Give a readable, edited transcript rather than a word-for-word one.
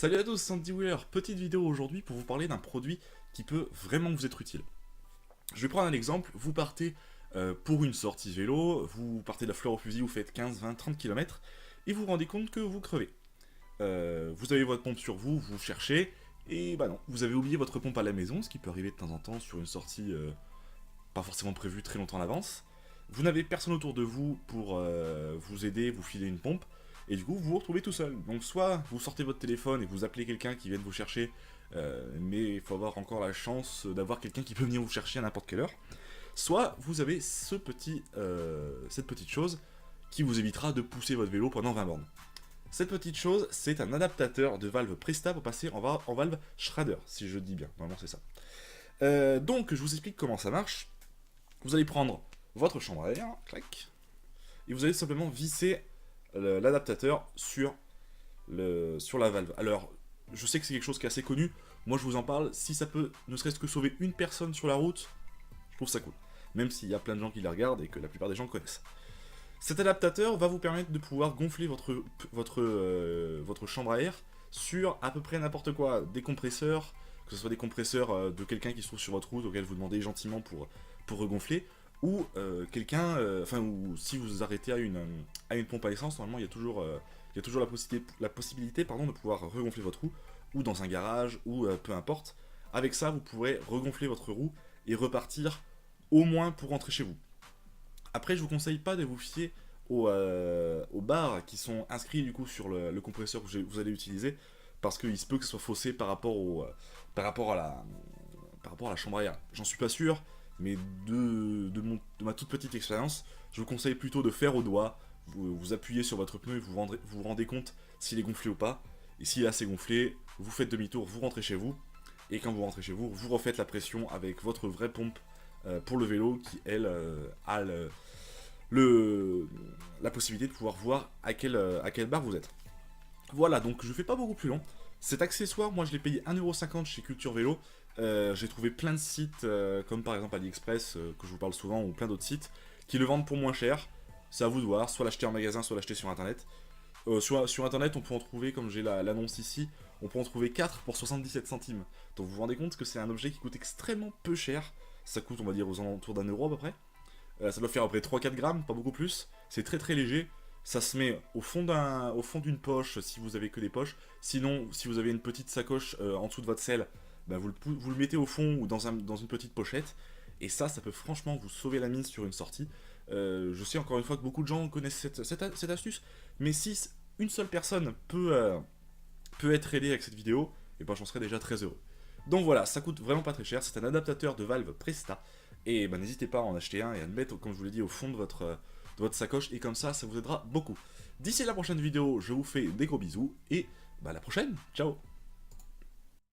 Salut à tous, Sandy Wheeler, petite vidéo aujourd'hui pour vous parler d'un produit qui peut vraiment vous être utile. Je vais prendre un exemple, vous partez pour une sortie vélo, vous partez de la fleur au fusil, vous faites 15, 20, 30 km, et vous vous rendez compte que vous crevez. Vous avez votre pompe sur vous, vous cherchez, et bah non, vous avez oublié votre pompe à la maison, ce qui peut arriver de temps en temps sur une sortie pas forcément prévue très longtemps en avance. Vous n'avez personne autour de vous pour vous aider, vous filer une pompe, et du coup vous vous retrouvez tout seul. Donc soit vous sortez votre téléphone et vous appelez quelqu'un qui vienne vous chercher, mais il faut avoir encore la chance d'avoir quelqu'un qui peut venir vous chercher à n'importe quelle heure. Soit vous avez cette petite chose qui vous évitera de pousser votre vélo pendant 20 bornes. Cette petite chose, c'est un adaptateur de valve Presta pour passer en valve Schrader, si je dis bien, normalement c'est ça. Donc je vous explique comment ça marche. Vous allez prendre votre chambre à air, clac, et vous allez simplement visser l'adaptateur sur la valve. Alors, je sais que c'est quelque chose qui est assez connu, moi je vous en parle, si ça peut ne serait-ce que sauver une personne sur la route, je trouve ça cool. Même s'il y a plein de gens qui la regardent et que la plupart des gens le connaissent. Cet adaptateur va vous permettre de pouvoir gonfler votre chambre à air sur à peu près n'importe quoi, des compresseurs, que ce soit des compresseurs de quelqu'un qui se trouve sur votre route, auquel vous demandez gentiment pour regonfler, ou ou si vous vous arrêtez à une pompe à essence, normalement il y a toujours la possibilité de pouvoir regonfler votre roue, ou dans un garage, ou peu importe. Avec ça, vous pourrez regonfler votre roue et repartir au moins pour rentrer chez vous. Après, je vous conseille pas de vous fier aux barres qui sont inscrits du coup sur le compresseur que vous allez utiliser, parce qu'il se peut que ce soit faussé par rapport à la chambre à air. J'en suis pas sûr, mais de ma toute petite expérience, je vous conseille plutôt de faire au doigt, vous appuyez sur votre pneu et vous rendez compte s'il est gonflé ou pas, et s'il est assez gonflé, vous faites demi-tour, vous rentrez chez vous, et quand vous rentrez chez vous, vous refaites la pression avec votre vraie pompe pour le vélo qui, elle, a la possibilité de pouvoir voir à quelle barre vous êtes. Voilà, donc je fais pas beaucoup plus long. Cet accessoire, moi je l'ai payé 1,50€ chez Culture Vélo. J'ai trouvé plein de sites, comme par exemple AliExpress, que je vous parle souvent, ou plein d'autres sites, qui le vendent pour moins cher. C'est à vous de voir, soit l'acheter en magasin, soit l'acheter sur internet. Sur internet, on peut en trouver, comme j'ai l'annonce ici, on peut en trouver 4 pour 77 centimes. Donc vous vous rendez compte que c'est un objet qui coûte extrêmement peu cher. Ça coûte, on va dire, aux alentours d'1€ à peu près. Ça doit faire à peu près 3-4 grammes, pas beaucoup plus. C'est très très léger. Ça se met au fond d'une poche si vous avez que des poches. Sinon, si vous avez une petite sacoche en dessous de votre selle, bah vous le mettez au fond ou dans une petite pochette. Et ça peut franchement vous sauver la mise sur une sortie. Je sais encore une fois que beaucoup de gens connaissent cette astuce. Mais si une seule personne peut être aidée avec cette vidéo, et ben j'en serais déjà très heureux. Donc voilà, ça coûte vraiment pas très cher. C'est un adaptateur de valve Presta. Et ben n'hésitez pas à en acheter un et à le mettre, comme je vous l'ai dit, au fond de votre sacoche, et comme ça vous aidera beaucoup. D'ici la prochaine vidéo, je vous fais des gros bisous, et bah à la prochaine, ciao.